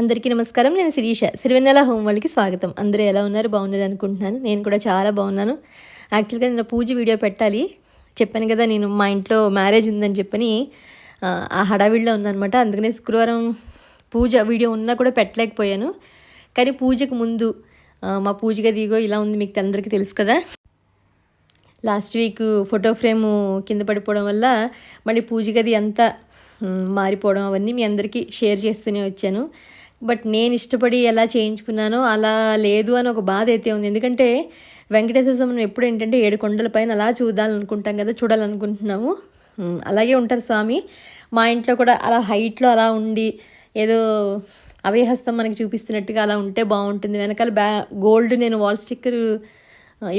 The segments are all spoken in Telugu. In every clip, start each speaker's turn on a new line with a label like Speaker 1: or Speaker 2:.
Speaker 1: అందరికీ నమస్కారం. నేను శిరీష. సిరివెన్నెల హోమ్ వాళ్ళకి స్వాగతం. అందరూ ఎలా ఉన్నారు? బాగున్నారు అనుకుంటున్నాను. నేను కూడా చాలా బాగున్నాను. యాక్చువల్గా నేను పూజ వీడియో పెట్టాలి. చెప్పాను కదా, నేను మా ఇంట్లో మ్యారేజ్ ఉందని చెప్పని ఆ హడావిడిలో ఉందనమాట. అందుకనే శుక్రవారం పూజ వీడియో ఉన్నా కూడా పెట్టలేకపోయాను. కానీ పూజకు ముందు మా పూజ గది ఇగో ఇలా ఉంది, మీకు అందరికీ తెలుసు కదా. లాస్ట్ వీక్ ఫోటో ఫ్రేము కింద పడిపోవడం వల్ల మళ్ళీ పూజ గది అంతా మారిపోవడం అవన్నీ మీ అందరికీ షేర్ చేస్తూనే వచ్చాను. బట్ నేను ఇష్టపడి ఎలా చేయించుకున్నానో అలా లేదు అని ఒక బాధ అయితే ఉంది. ఎందుకంటే వెంకటేశ్వర స్వామి మనం ఎప్పుడు ఏంటంటే 7 కొండల పైన అలా చూడాలనుకుంటాం కదా, చూడాలనుకుంటున్నాము. అలాగే ఉంటారు స్వామి. మా ఇంట్లో కూడా అలా హైట్లో అలా ఉండి ఏదో అభయహస్తం మనకి చూపిస్తున్నట్టుగా అలా ఉంటే బాగుంటుంది. వెనకాల గోల్డ్ నేను వాల్ స్టిక్కర్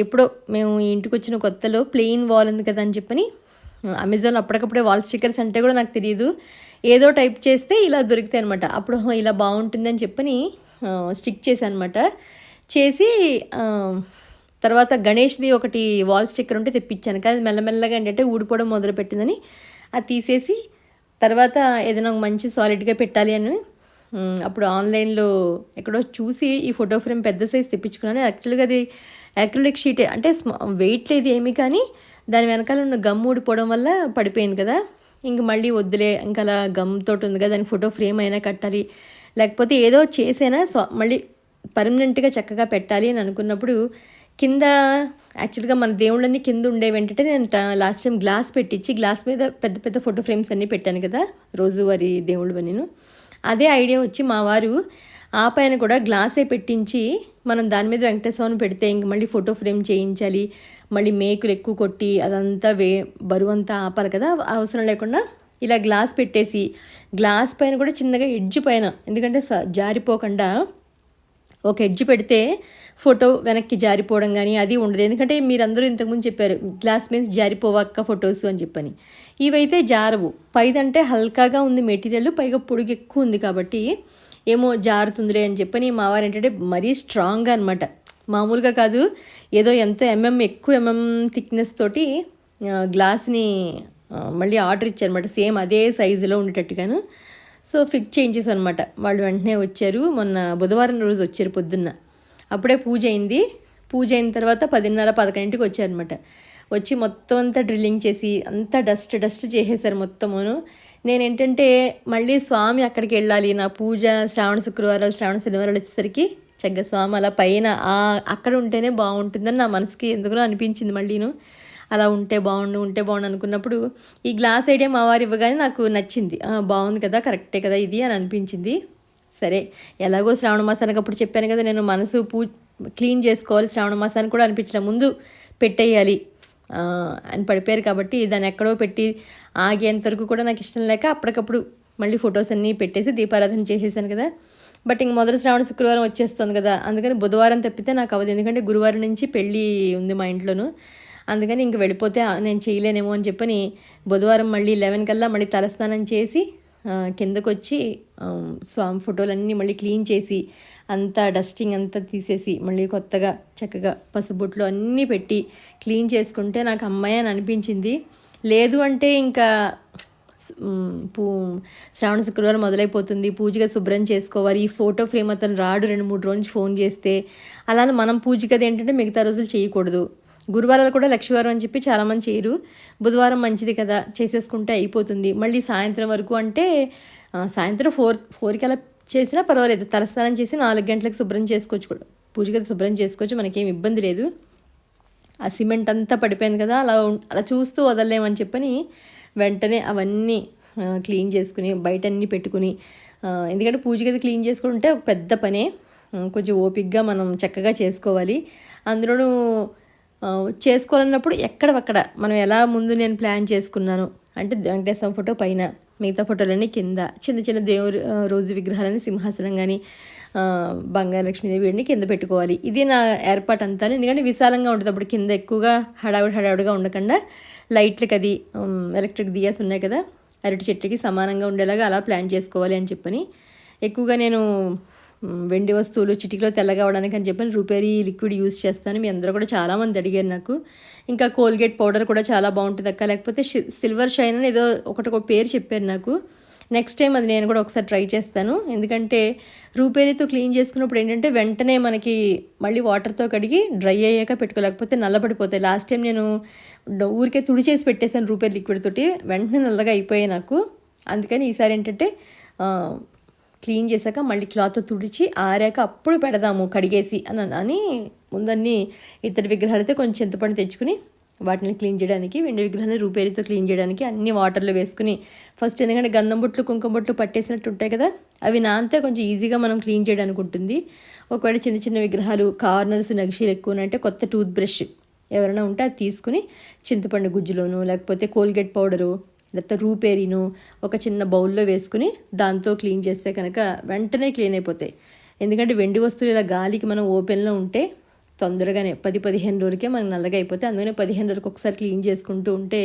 Speaker 1: ఎప్పుడో మేము ఈ ఇంటికి వచ్చిన కొత్తలో ప్లెయిన్ వాల్ ఉంది కదా అని చెప్పని అమెజాన్ అప్పటికప్పుడే వాల్ స్టిక్కర్స్ అంటే కూడా నాకు తెలియదు, ఏదో టైప్ చేస్తే ఇలా దొరుకుతాయి అనమాట. అప్పుడు ఇలా బాగుంటుందని చెప్పని స్టిక్ చేశాను అనమాట. చేసి తర్వాత గణేష్ది ఒకటి వాల్ స్టిక్కర్ ఉంటే తెప్పించాను. కానీ మెల్లమెల్లగా ఏంటంటే ఊడిపోవడం మొదలుపెట్టిందని అది తీసేసి తర్వాత ఏదైనా మంచి సాలిడ్గా పెట్టాలి అని అప్పుడు ఆన్లైన్లో ఎక్కడో చూసి ఈ ఫోటో ఫ్రేమ్ పెద్ద సైజ్ తెప్పించుకున్నాను. యాక్చువల్గా అది యాక్రిలిక్ షీటే, అంటే వెయిట్ లేదు ఏమీ, కానీ దాని వెనకాల ఉన్న గమ్ ఊడిపోవడం వల్ల పడిపోయింది కదా. ఇంక మళ్ళీ వద్దులే, ఇంకా అలా గమ్ తోటి ఉంది కదా, దానికి ఫోటో ఫ్రేమ్ అయినా కట్టాలి, లేకపోతే ఏదో చేసైనా మళ్ళీ పర్మనెంట్గా చక్కగా పెట్టాలి అని అనుకున్నప్పుడు కింద యాక్చువల్గా మన దేవుళ్ళన్నీ కింద ఉండేవి ఏంటంటే నేను లాస్ట్ టైం గ్లాస్ పెట్టించి గ్లాస్ మీద పెద్ద పెద్ద ఫోటో ఫ్రేమ్స్ అన్నీ పెట్టాను కదా, రోజువారీ దేవుళ్ళు నేను. అదే ఐడియా వచ్చి మా వారు ఆ పైన కూడా గ్లాసే పెట్టించి మనం దాని మీద వెంకటేశ్వరం పెడితే ఇంక మళ్ళీ ఫోటో ఫ్రేమ్ చేయించాలి, మళ్ళీ మేకులు ఎక్కువ కొట్టి అదంతా బరువు అంతా ఆపాలి కదా, అవసరం లేకుండా ఇలా గ్లాస్ పెట్టేసి గ్లాస్ పైన కూడా చిన్నగా ఎడ్జ్ పైన, ఎందుకంటే జారిపోకుండా ఒక ఎడ్జ్ పెడితే ఫోటో వెనక్కి జారిపోవడం కానీ అది ఉండదు. ఎందుకంటే మీరందరూ ఇంతకుముందు చెప్పారు గ్లాస్ మీన్స్ జారిపోవక్క ఫొటోస్ అని చెప్పని, ఇవైతే జారవు. పైదంటే హల్కాగా ఉంది మెటీరియల్, పైగా పొడుగు ఎక్కువ ఉంది కాబట్టి ఏమో జారుతుందిలే అని చెప్పని మా వారు ఏంటంటే మరీ స్ట్రాంగ్గా అనమాట, మామూలుగా కాదు, ఏదో ఎంతో ఎక్కువ థిక్నెస్ తోటి గ్లాస్ని మళ్ళీ ఆర్డర్ ఇచ్చారనమాట, సేమ్ అదే సైజులో ఉండేటట్టుగాను. సో ఫిక్స్ చేయించేసాను అనమాట. వాళ్ళు వెంటనే వచ్చారు, మొన్న బుధవారం రోజు వచ్చారు పొద్దున్న. అప్పుడే పూజ అయింది. పూజ అయిన తర్వాత 10:30-11కి వచ్చారనమాట. వచ్చి మొత్తం అంతా డ్రిల్లింగ్ చేసి అంతా డస్ట్ చేసేసారు మొత్తమును. నేనేంటంటే మళ్ళీ స్వామి అక్కడికి వెళ్ళాలి, నా పూజ శ్రావణ శనివారాలు వచ్చేసరికి చక్కగా స్వామి అలా పైన అక్కడ ఉంటేనే బాగుంటుందని నా మనసుకి ఎందుకునో అనిపించింది. మళ్ళీను అలా ఉంటే బాగుండు అనుకున్నప్పుడు ఈ గ్లాస్ ఐడియా మా వారు ఇవ్వగానే నాకు నచ్చింది. బాగుంది కదా, కరెక్టే కదా ఇది అని అనిపించింది. సరే ఎలాగో శ్రావణ మాసానికి అప్పుడు చెప్పాను కదా, నేను మనసు క్లీన్ చేసుకోవాలి, శ్రావణ మాసానికి కూడా అనిపించడం ముందు పెట్టేయాలి అని పడిపోయారు కాబట్టి దాన్ని ఎక్కడో పెట్టి ఆగేంతవరకు కూడా నాకు ఇష్టం లేక అప్పటికప్పుడు మళ్ళీ ఫొటోస్ అన్నీ పెట్టేసి దీపారాధన చేసేసాను కదా. బట్ ఇంక మొదటి శుక్రవారం వచ్చేస్తుంది కదా, అందుకని బుధవారం తప్పితే నాకు అవ్వదు. ఎందుకంటే గురువారం నుంచి పెళ్ళి ఉంది మా ఇంట్లోనూ, అందుకని ఇంక వెళ్ళిపోతే నేను చేయలేనేమో అని చెప్పని బుధవారం మళ్ళీ 11 కల్లా మళ్ళీ తలస్నానం చేసి కిందకు వచ్చి స్వామి ఫోటోలన్నీ మళ్ళీ క్లీన్ చేసి అంతా డస్టింగ్ అంతా తీసేసి మళ్ళీ కొత్తగా చక్కగా పసుబొట్లు అన్నీ పెట్టి క్లీన్ చేసుకుంటే నాకు అమ్మాయి అని అనిపించింది. లేదు అంటే ఇంకా శ్రావణ శుక్రవారం మొదలైపోతుంది, పూజగా శుభ్రం చేసుకోవాలి, ఈ ఫోటో ఫ్రేమ్ అతను రాడు 2-3 రోజులు ఫోన్ చేస్తే, అలానే మనం పూజ కదా ఏంటంటే మిగతా రోజులు చేయకూడదు. గురువారాలు కూడా లక్ష్మీవారం అని చెప్పి చాలామంది చేయరు, బుధవారం మంచిది కదా చేసేసుకుంటే అయిపోతుంది. మళ్ళీ సాయంత్రం వరకు అంటే సాయంత్రం 4కి అలా చేసినా పర్వాలేదు, తలస్నానం చేసి 4 గంటలకు శుభ్రం చేసుకోవచ్చు, కూడా పూజ గది శుభ్రం చేసుకోవచ్చు, మనకేం ఇబ్బంది లేదు. ఆ సిమెంట్ అంతా పడిపోయింది కదా, అలా చూస్తూ వదలలేమని చెప్పని వెంటనే అవన్నీ క్లీన్ చేసుకుని బయట అన్నీ పెట్టుకుని, ఎందుకంటే పూజ గది క్లీన్ చేసుకుంటే ఒక పెద్ద పనే, కొంచెం ఓపిక్గా మనం చక్కగా చేసుకోవాలి. అందులోనూ చేసుకోవాలన్నప్పుడు ఎక్కడక్కడ మనం ఎలా ముందు నేను ప్లాన్ చేసుకున్నాను అంటే వెంకటేశ్వర ఫోటో పైన, మిగతా ఫోటోలన్నీ కింద, చిన్న దేవుడు రోజు విగ్రహాలని సింహాసనం కానీ బంగారు లక్ష్మీదేవి అన్నీ కింద పెట్టుకోవాలి. ఇది నా ఏర్పాటు అంతా. ఎందుకంటే విశాలంగా ఉంటుంది అప్పుడు, కింద ఎక్కువగా హడావుడిగా ఉండకుండా లైట్లకి అది ఎలక్ట్రిక్ దియాస్ ఉన్నాయి కదా, అరటి చెట్లకి సమానంగా ఉండేలాగా అలా ప్లాన్ చేసుకోవాలి అని చెప్పని ఎక్కువగా నేను వెండి వస్తువులు చిటికలో తెల్లగా అవడానికి అని చెప్పని రూపేరీ లిక్విడ్ యూజ్ చేస్తాను. మీ అందరూ కూడా చాలామంది అడిగారు నాకు. ఇంకా కోల్గేట్ పౌడర్ కూడా చాలా బాగుంటుంది అక్క, లేకపోతే సిల్వర్ షైన్ అని ఏదో ఒకటి పేరు చెప్పారు నాకు. నెక్స్ట్ టైం అది నేను కూడా ఒకసారి ట్రై చేస్తాను. ఎందుకంటే రూపేరీతో క్లీన్ చేసుకున్నప్పుడు ఏంటంటే వెంటనే మనకి మళ్ళీ వాటర్తో కడిగి డ్రై అయ్యాక పెట్టుకోలేకపోతే నల్లబడిపోతాయి. లాస్ట్ టైం నేను ఊరికే తుడిచేసి పెట్టేశాను రూపేర్ లిక్విడ్ తోటి, వెంటనే నల్లగా అయిపోయాయి నాకు. అందుకని ఈసారి ఏంటంటే క్లీన్ చేశాక మళ్ళీ క్లాత్తో తుడిచి ఆరాక అప్పుడు పెడదాము కడిగేసి అని ముందన్నీ ఇత్తడి విగ్రహాలు అయితే కొంచెం చింతపండు తెచ్చుకుని వాటిని క్లీన్ చేయడానికి, వెండి విగ్రహాన్ని రూపేరీతో క్లీన్ చేయడానికి అన్ని వాటర్లో వేసుకుని ఫస్ట్, ఎందుకంటే గంధం బొట్లు కుంకుమ బొట్లు పట్టేసినట్టు ఉంటాయి కదా, అవి నానితే కొంచెం ఈజీగా మనం క్లీన్ చేయడానికి ఉంటుంది. ఒకవేళ చిన్న చిన్న విగ్రహాలు కార్నర్స్ నగిషీలు ఎక్కువ అంటే కొత్త టూత్ బ్రష్ ఎవరైనా ఉంటే అది తీసుకుని చింతపండు గుజ్జులోను లేకపోతే కోల్గేట్ పౌడరు లేకపోతే రూపేరీను ఒక చిన్న బౌల్లో వేసుకుని దాంతో క్లీన్ చేస్తే కనుక వెంటనే క్లీన్ అయిపోతాయి. ఎందుకంటే వెండి వస్తువులు ఇలా గాలికి మనం ఓపెన్లో ఉంటే తొందరగానే 10-15 రోజులకే మనకు నల్లగా అయిపోతే, అందుకనే 15 రోజులకు ఒకసారి క్లీన్ చేసుకుంటూ ఉంటే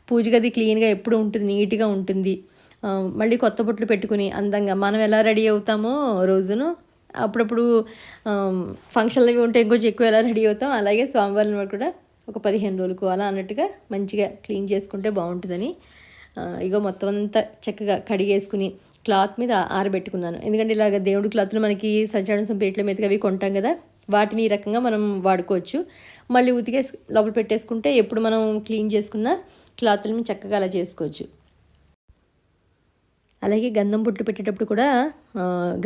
Speaker 1: పూజ గది క్లీన్గా ఎప్పుడు ఉంటుంది, నీట్గా ఉంటుంది. మళ్ళీ కొత్త బొట్లు పెట్టుకుని అందంగా మనం ఎలా రెడీ అవుతామో రోజును అప్పుడప్పుడు ఫంక్షన్లు అవి ఉంటే ఇంకొంచెం ఎక్కువ ఎలా రెడీ అవుతాం, అలాగే స్వామివారిని కూడా ఒక 15 రోజులకు అలా అన్నట్టుగా మంచిగా క్లీన్ చేసుకుంటే బాగుంటుందని ఇగో మొత్తం అంతా చక్కగా కడిగేసుకుని క్లాత్ మీద ఆరబెట్టుకున్నాను. ఎందుకంటే ఇలాగ దేవుడి క్లాత్లు మనకి సజ్జాడం పేట్ల మీదకి అవి కొంటాం కదా, వాటిని ఈ రకంగా మనం వాడుకోవచ్చు. మళ్ళీ ఉతికేసి లోపల పెట్టేసుకుంటే ఎప్పుడు మనం క్లీన్ చేసుకున్న క్లాత్లను చక్కగా అలా చేసుకోవచ్చు. అలాగే గంధం పొట్లు పెట్టేటప్పుడు కూడా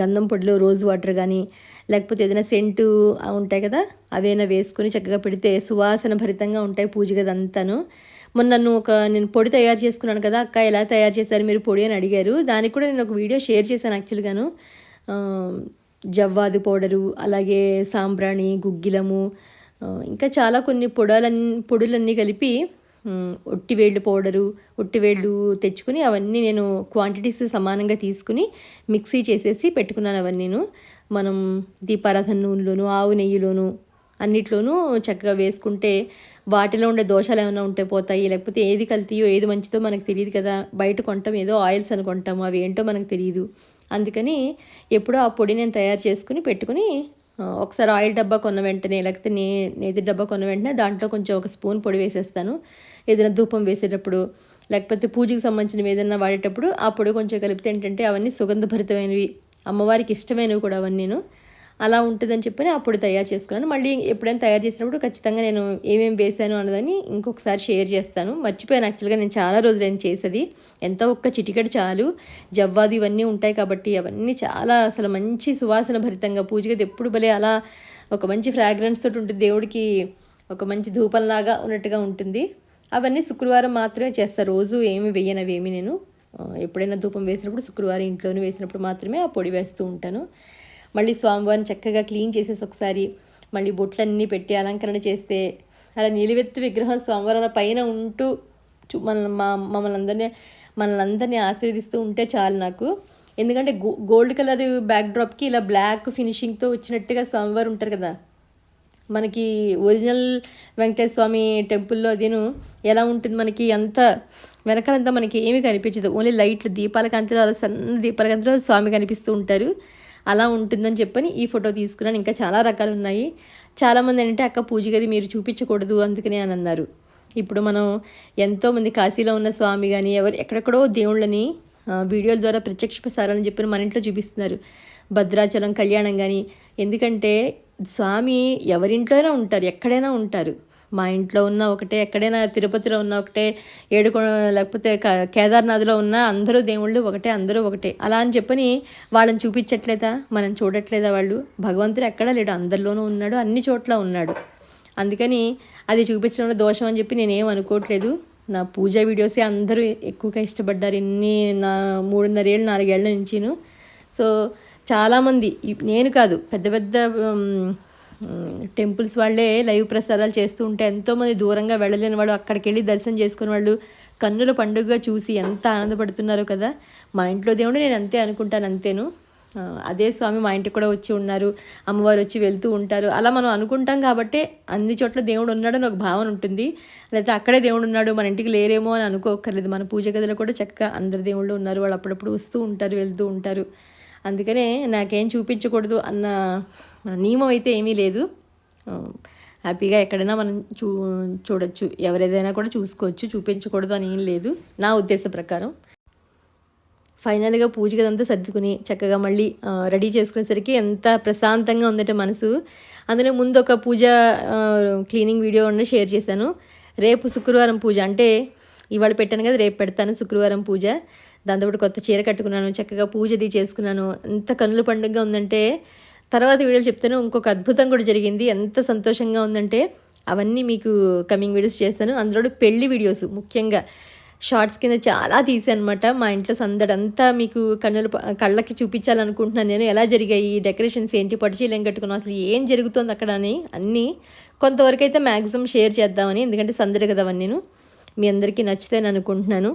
Speaker 1: గంధం పొడిలో రోజ్ వాటర్ కానీ లేకపోతే ఏదైనా సెంటు ఉంటాయి కదా, అవైనా వేసుకొని చక్కగా పెడితే సువాసన భరితంగా ఉంటాయి పూజ గదంతాను. మొన్న నేను పొడి తయారు చేసుకున్నాను కదా అక్క, ఎలా తయారు చేశారు మీరు పొడి అని అడిగారు. దానికి కూడా నేను ఒక వీడియో షేర్ చేశాను యాక్చువల్గాను. జవ్వాది పౌడరు, అలాగే సాంబ్రాణి, గుగ్గిలము, ఇంకా చాలా కొన్ని పొడులన్నీ కలిపి ఒట్టివేళ్ళు పౌడరు, ఒట్టివేళ్ళు తెచ్చుకుని అవన్నీ నేను క్వాంటిటీస్ సమానంగా తీసుకుని మిక్సీ చేసేసి పెట్టుకున్నాను. అవన్నీ మనం దీపారాధన నూనెలోను ఆవు నెయ్యిలోను అన్నిట్లోనూ చక్కగా వేసుకుంటే వాటిలో ఉండే దోషాలు ఏమైనా ఉంటే పోతాయి. లేకపోతే ఏది కల్తీయో ఏది మంచిదో మనకు తెలియదు కదా, బయట కొంటాం ఏదో ఆయిల్స్ అని కొంటాము, అవి ఏంటో మనకు తెలియదు. అందుకని ఎప్పుడో ఆ పొడి నేను తయారు చేసుకుని పెట్టుకుని ఒకసారి ఆయిల్ డబ్బా కొన్న వెంటనే లేకపోతే నేతి డబ్బా కొన్న వెంటనే దాంట్లో కొంచెం ఒక స్పూన్ పొడి వేసేస్తాను. ఏదైనా ధూపం వేసేటప్పుడు లేకపోతే పూజకి సంబంధించినవి ఏదైనా వాడేటప్పుడు ఆ పొడి కొంచెం కలిపితే ఏంటంటే అవన్నీ సుగంధభరితమైనవి, అమ్మవారికి ఇష్టమైనవి కూడా అవన్నీ అలా ఉంటుందని చెప్పని ఆ పొడి తయారు చేసుకున్నాను. మళ్ళీ ఎప్పుడైనా తయారు చేసినప్పుడు ఖచ్చితంగా నేను ఏమేమి వేసాను అన్నదని ఇంకొకసారి షేర్ చేస్తాను. మర్చిపోయాను యాక్చువల్గా, నేను చాలా రోజులు నేను చేసేది, ఎంతో ఒక్క చిటికెడు చాలు. జవ్వాది ఇవన్నీ ఉంటాయి కాబట్టి అవన్నీ చాలా అసలు మంచి సువాసన భరితంగా పూజగది ఎప్పుడు భలే అలా ఒక మంచి ఫ్రాగ్రెన్స్ తోటి ఉంటుంది, దేవుడికి ఒక మంచి ధూపంలాగా ఉన్నట్టుగా ఉంటుంది. అవన్నీ శుక్రవారం మాత్రమే చేస్తాను, రోజు ఏమి వేయనవి ఏమి నేను ఎప్పుడైనా ధూపం వేసినప్పుడు శుక్రవారం ఇంట్లోనే వేసినప్పుడు మాత్రమే ఆ పొడి వేస్తూ ఉంటాను. మళ్ళీ స్వామివారిని చక్కగా క్లీన్ చేసేసి ఒకసారి మళ్ళీ బొట్లన్నీ పెట్టి అలంకరణ చేస్తే అలా నిలువెత్తు విగ్రహం స్వామివారి పైన ఉంటూ మనల్ని అందరినీ ఆశీర్వదిస్తూ ఉంటే చాలు నాకు. ఎందుకంటే గోల్డ్ కలర్ బ్యాక్డ్రాప్కి ఇలా బ్లాక్ ఫినిషింగ్తో వచ్చినట్టుగా స్వామివారు ఉంటారు కదా, మనకి ఒరిజినల్ వెంకటేశ్వర స్వామి టెంపుల్లో అదేను ఎలా ఉంటుంది, మనకి అంత వెనకాలంతా మనకి ఏమీ కనిపించదు, ఓన్లీ లైట్లు దీపాల కాంతిలో అలా సన్న దీపాల కాంతిలో స్వామి కనిపిస్తూ ఉంటారు. అలా ఉంటుందని చెప్పని ఈ ఫోటో తీసుకున్నాను. ఇంకా చాలా రకాలు ఉన్నాయి. చాలామంది ఏంటంటే అక్క పూజ గది మీరు చూపించకూడదు అందుకనే అని అన్నారు. ఇప్పుడు మనం ఎంతోమంది కాశీలో ఉన్న స్వామి కానీ ఎక్కడెక్కడో దేవుళ్ళని వీడియోల ద్వారా ప్రత్యక్ష ప్రసారాలని చెప్పి మన ఇంట్లో చూపిస్తున్నారు. భద్రాచలం కళ్యాణం కానీ, ఎందుకంటే స్వామి ఎవరింట్లోనే ఉంటారు, ఎక్కడైనా ఉంటారు. మా ఇంట్లో ఉన్న ఒకటే, ఎక్కడైనా తిరుపతిలో ఉన్న ఒకటే, లేకపోతే కేదార్నాథ్లో ఉన్న అందరూ దేవుళ్ళు ఒకటే, అందరూ ఒకటే. అలా అని చెప్పని వాళ్ళని చూపించట్లేదా, మనం చూడట్లేదా? వాళ్ళు భగవంతుడు ఎక్కడా లేడు, అందరిలోనూ ఉన్నాడు, అన్ని చోట్ల ఉన్నాడు. అందుకని అది చూపించడంలో దోషం అని చెప్పి నేనేం అనుకోవట్లేదు. నా పూజా వీడియోసే అందరూ ఎక్కువగా ఇష్టపడ్డారు నా 3.5 ఏళ్ళు 4 ఏళ్ల నుంచిను. సో చాలామంది, నేను కాదు, పెద్ద పెద్ద టెంపుల్స్ వాళ్ళే లైవ్ ప్రసారాలు చేస్తూ ఉంటే ఎంతోమంది దూరంగా వెళ్ళలేని వాళ్ళు అక్కడికి వెళ్ళి దర్శనం చేసుకుని వాళ్ళు కన్నుల పండుగగా చూసి ఎంత ఆనందపడుతున్నారు కదా. మా ఇంట్లో దేవుడు నేను అంతే అనుకుంటాను, అంతేను. అదే స్వామి మా ఇంటికి కూడా వచ్చి ఉన్నారు, అమ్మవారు వచ్చి వెళ్తూ ఉంటారు, అలా మనం అనుకుంటాం కాబట్టి అన్ని చోట్ల దేవుడు ఉన్నాడని ఒక భావన ఉంటుంది. లేకపోతే అక్కడే దేవుడు ఉన్నాడు మన ఇంటికి లేరేమో అని అనుకోకర్లేదు. మన పూజ గదిలో కూడా చక్కగా అందరు దేవుళ్ళు ఉన్నారు, వాళ్ళు అప్పుడప్పుడు వస్తూ ఉంటారు, వెళ్తూ ఉంటారు. అందుకనే నాకేం చూపించకూడదు అన్న నియమం అయితే ఏమీ లేదు. హ్యాపీగా ఎక్కడైనా మనం చూడొచ్చు, ఎవరేదైనా కూడా చూసుకోవచ్చు, చూపించకూడదు అని ఏం లేదు నా ఉద్దేశ ప్రకారం. ఫైనల్గా పూజ గదంతా సర్దుకుని చక్కగా మళ్ళీ రెడీ చేసుకునేసరికి ఎంత ప్రశాంతంగా ఉందంటే మనసు. అందులో ముందు ఒక పూజ క్లీనింగ్ వీడియో షేర్ చేశాను. రేపు శుక్రవారం పూజ, అంటే ఇవాళ పెట్టాను కదా, రేపు పెడతాను శుక్రవారం పూజ. దాంతోపాటు కొత్త చీర కట్టుకున్నాను, చక్కగా పూజది చేసుకున్నాను. ఎంత కన్నుల పండుగగా ఉందంటే తర్వాత వీడియోలు చెప్తాను. ఇంకొక అద్భుతం కూడా జరిగింది, ఎంత సంతోషంగా ఉందంటే అవన్నీ మీకు కమింగ్ వీడియోస్ చేస్తాను. అందులో పెళ్లి వీడియోస్ ముఖ్యంగా షార్ట్స్ కింద చాలా తీసాను అనమాట. మా ఇంట్లో సందడంతా మీకు కళ్ళకి చూపించాలనుకుంటున్నాను నేను. ఎలా జరిగాయి డెకరేషన్స్, ఏంటి పట్టుచీలు కట్టుకున్నాను, అసలు ఏం జరుగుతుంది అక్కడ అని అన్నీ కొంతవరకు అయితే మ్యాక్సిమం షేర్ చేద్దామని. ఎందుకంటే సందడి కదా అవన్నీ మీ అందరికీ నచ్చుతాయని అనుకుంటున్నాను.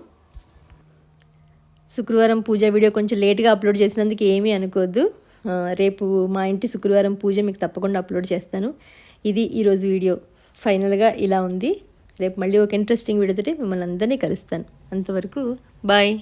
Speaker 1: శుక్రవారం పూజ వీడియో కొంచెం లేట్గా అప్లోడ్ చేసినందుకు ఏమీ అనుకోవద్దు. రేపు మా ఇంటి శుక్రవారం పూజ మీకు తప్పకుండా అప్లోడ్ చేస్తాను. ఇది ఈరోజు వీడియో ఫైనల్గా ఇలా ఉంది. రేపు మళ్ళీ ఒక ఇంట్రెస్టింగ్ వీడియోతో మిమ్మల్ని అందరినీ కలుస్తాను. అంతవరకు బాయ్.